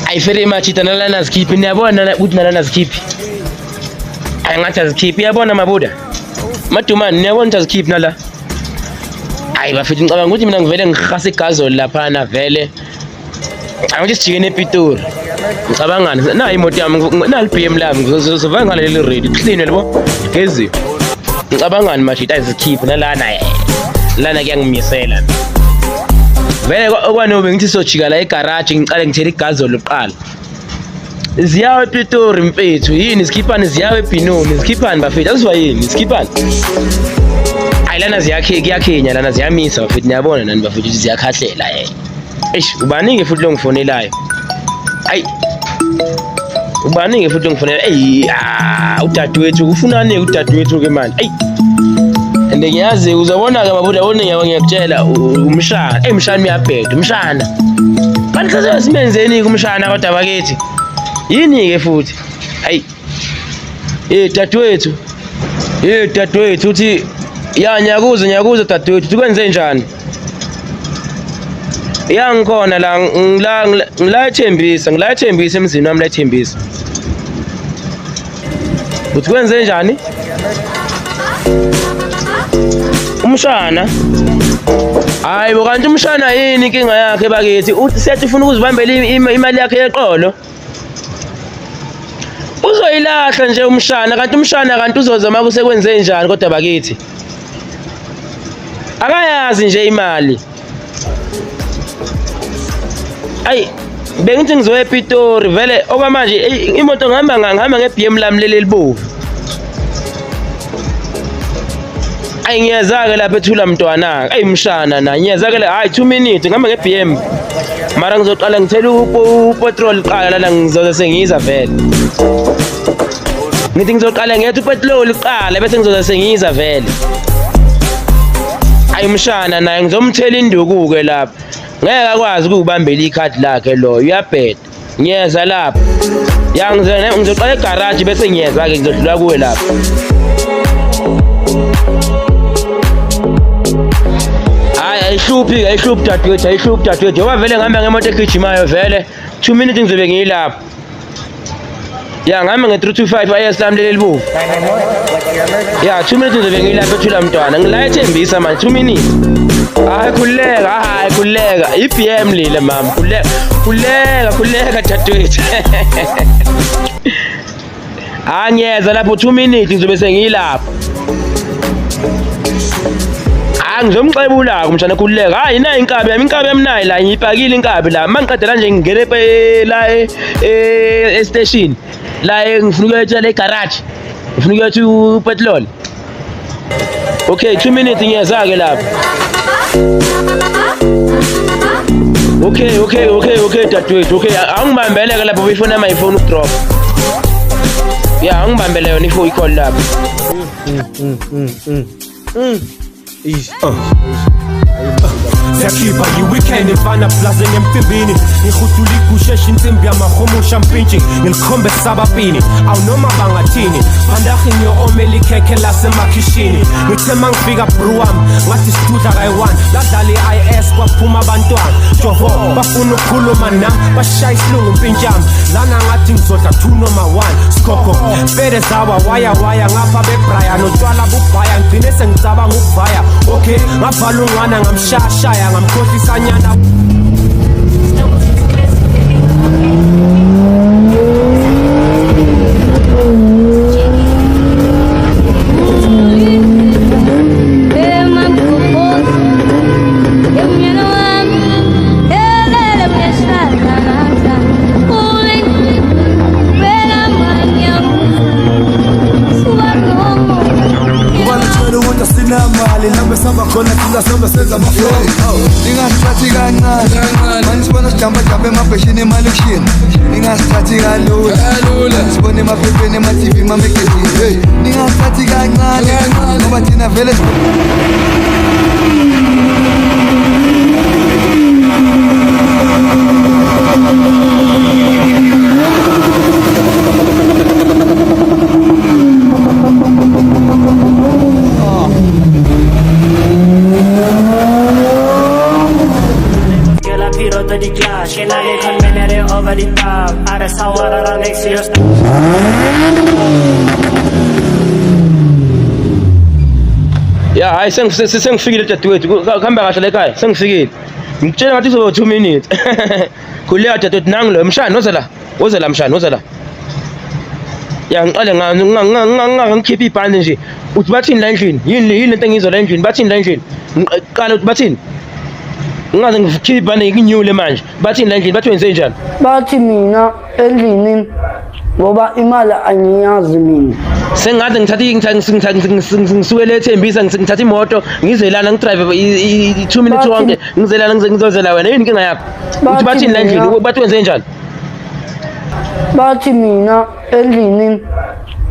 I very much ita nalana skip niyabona ukuthi nalana skip ayingathi azikhipi yabona mabuda madumani niyabona azikhipi nala hayi bafethu ngicabanga ukuthi mina ngivele ngihasa igazoli lapha na vele angithi sijikene ePitori ngicabangani na imoto yami na iBM lami ngizova ngaleli ready clean yabo ngezi ngicabangani manje azikhipi nalana lana kuyangimisela vele okwanobe ngithi sojika la egarage ngicale ngithela igazoli uqala ziyawe ePitori mfethu yini iskiphani ziyawe eBinoni iskiphani bafethu azizwa yini iskiphani ayilana ziyakhenya lana ziyamisa bafethu niyabona nani bafethu ziyakhahlela ubaningi futhi lo ngifonelayo ayi ubaningi futhi lo ngifonela udadewethu ufunani udadewethu ke manje ayi ende ngiyazi uzabona ke babuda wona ngiyakutshela umshana mshana uyabheda umshana kanti sase simenzeni kumshana kodwa bakithi yini ke futhi hayi dadewethu uthi ya nyakuza dadewethu ukwenze njani yangikhona la ethembisa emzini wami la ethembisa uthi kwenze njani umshana hayi bo kanti umshana yini inkinga yakhe bakithi uthi sethi ufuna ukuzibambela imali yakhe yeqolo uzoyilahla nje umshana kanti umshana kanti uzozama kusekwenze njani kodwa bakithi akayazi nje imali ayi bengithi ngizoya ePitori vele okwamanje imoto ngihamba ngeBM lami leli libovu ayi ngiyazake lapha ethula mntwana ayi mshana na ngiyazake hayi 2 minutes ngihamba ngeBM mara ngizoqala ngithela upetrol qala lana ngizoza sengiza vele ngithi ngizoqala ngethu upetrol qala bese ngizoza sengiza vele ayi mshana naye ngizomthela induku ke lapha ngeke akwazi ukubambela ikhadi lakhe lo uyabheda ngiyeza lapha ngizoqala egarage bese ngiyeza ke ngizodlula kuwe lapha ayihluphi dadewethu ngoba vele ngihamba ngemoto egijimayo vele 2 minutes ngizobe ngiyilapha ngihamba nge325 IS lami leli libovu 2 minutes ngizobe ngiyilapha ethula mntwana ngila ethembisa manje 2 minutes hayi khuleka iBM lile mama khuleka dadewethu ngiyeza lapho 2 minutes ngizobe sengiyilapha ngizomxebula kumshana khuleka hayi nayi inkabi yami nayi la ngiyipakile inkabi la mangiqedela nje ngingene la e-station la ngifuna ukuyetha le garage ngifuna ukuyetha upetrol okay 2 minutes ngiyeza ke lapha okay dadewethu okay angibambele ke lapho ifoni yami ayifoni ukudrop angibambele yona ifoni icall lapha Siyakhipha yi-weekend efana plaza ngemcimbini ngihudula igusheshi insimbi yamahomo shampinchi ngilikhombe sabapini awunoma bangathini bandahi ngiyo-omela ikhekhe lasemakhishini ngithe mangifika bru wami ngathi sidudla kayi-1 ladlala i-IS kwaphuma abantwana jovo bafuna ukukhuluma nami bashaya isilungu mpintshami lana ngathi ngizodla 2 noma 1 skoko fede zawa waya ngapha bebrian utshwala bubhaya ngigcine sengicabanga ukuvaya okay ngavala ungwana ngamshashaya ngamkhohlisanyana Ningasithathi kancane manje sibona sijamba emabheshini emalokishini ningasithathi kalula sibona emaphepheni ema-TV mamagazini ningasithathi kancane ngoba thina vele She like it, come in at it over qualidade. Are essa hora era nem se eu Ya hayi sengifikile dadewethu kuhamba kahle la ekhaya sengifikile ngitshela ngathi uzoba 2 minutes khuleka dadewethu nangu lo mshana woza la mshana woza la ya ngiqale ngikhipha ibhande nje uthi bathini la endlini yini lento engizwa la endlini bathini la endlini ngiqala uthi bathini ngaze ngikhipha ibhande nginyule manje bathini la endlini bathi wenze njani bathi mina endlini ngoba imali angiyazi mina sengaze ngisukele ethembisa ngithatha imoto ngizelana ngidrive 2 minutes wonke ngizelana ngizozela wena yini inkinga yakho uthi bathini la endlini bathi wenze njani bathi mina endlini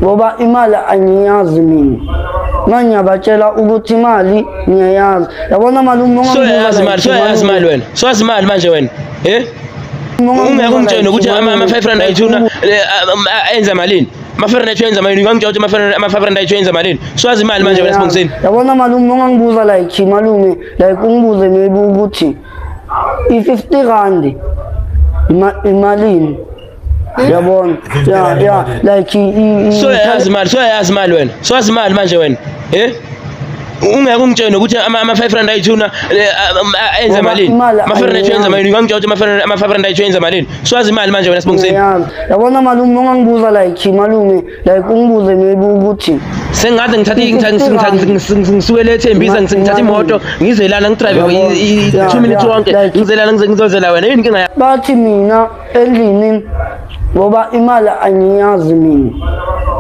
ngoba imali angiyazi mina manje ngiyabatshela ukuthi imali ngiyayazi yabona malume soyazi mali wena soyazi mali manje wena ungeke ungitshele ukuthi ama-500 ayithuna enza malini ama-500 ayithenza malini ngangitshela ukuthi ama-500 ayithenza malini soyazi imali manje wena sibongiseni yabona malume ungangibuza like malume like ungibuze maybe ukuthi i-50 rand imalini yabona ya like soyazi mali wena soyazi imali manje wena ungeke ungitshele ukuthi ama-500 ayithuna enza malini ama-500 ayithenza malini ngangitshela ukuthi ama-500 ayithenza malini soyazi imali manje wena sibongiseni yabona malume ungangibuza like malume like ungibuze maybe ukuthi sengaze ngisukele ethembisa ngithatha imoto ngizelana ngidrive 2 minutes wonke ngizelana ngizozela wena yini inkinga yakho bathi mina endlini ngoba imali angiyazi mina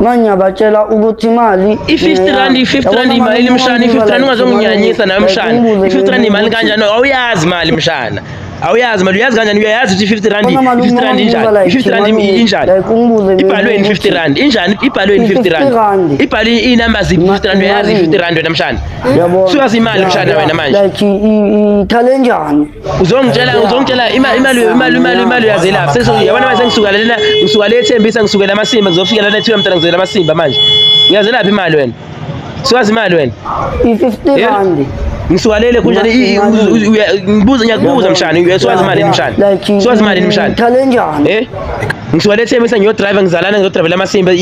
manje ngiyabatshela ukuthi imali i-50 rand imali mshana i-50 rand ungazonginyanyisa nawe mshana i-50 rand imali kanjani awuyazi mali mshana awuyazi mali uyazi kanjani uyayazi ukuthi i-50 rand injani i-50 rand injani ibhalweni 50 rand injani ibhalweni 50 rand ibhalwe inamba ziphi 50 rand uyazi i-50 rand wena mshana suyazi imali mshana wena manje like ikhale njani uzongitshela imali uyazelapha sesiyabona manje ngisuka le ethembisa ngisukela amasimba ngizofikela la ethiwa mntana ngizela amasimba manje ngiyazelapha imali wena suyazi imali wena i-50 rand ngisukalele kunjani ngiyakubuza mshana uyazi imali mshana soyazi imali mshana ikhale njani ngisuka lethembisa ngiyodrive ngizalana ngizodrive amasimba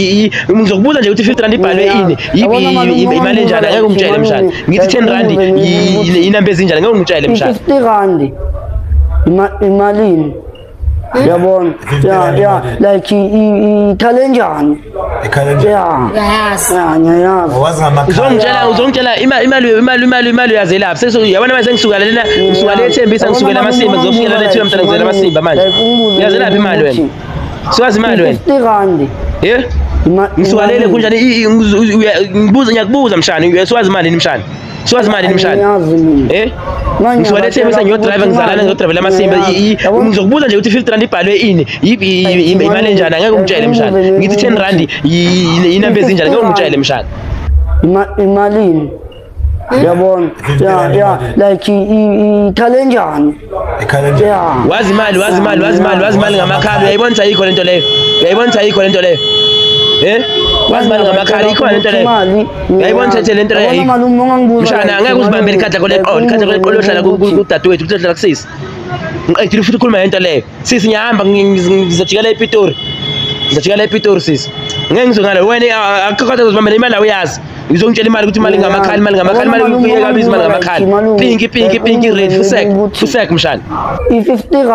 ngizokubuza nje ukuthi 50 rand ibhalwe ini imali enjani angeke ungitshele mshana ngithi 10 rand inamba ezinjani ngeke ungitshele mshana 50 rand imalini yabona ya like ikhale njani uzongitshela imali uyazelapha sesiyabona manje ngisuka le ethembisa ngisukela amasimba ngizofikela la ethiwa mntana ngizela amasimba manje uyazelapha imali wena soyazi imali wena 50 rand ngisukalele kunjani ngiyakubuza mshana soyazi imali mshana soyazi imali mshana ngisuka lethembisa ngiyodrive ngizalana ngizodrive amasimba ngizokubuza nje ukuthi 50 rand ibhalwe ini imali enjani angeke ungitshele mshana ngithi 10 rand inamba ezinjani angeke ungitshele mshana imalini yabona ya like ikhale njani wazi imali ngamakhala uyayibona ayikho lento leyo wazi imali ngamakhala ikhona lento leyo uyayibona uthethe lento leyo mshana angeke uzibambele ikhadla koleqolo ohlala kudadewethu kuhlala kusisi ngiqedile futhi ukhuluma lento leyo sisi ngiyahamba ngizojikela ePitori sisi ngeke ngizongala wena akukho uzibambele imali awuyazi ngizongitshela imali ukuthi imali ngamakhala imali uyeka biza imali ngamakhala pinki red fusek mshana i-50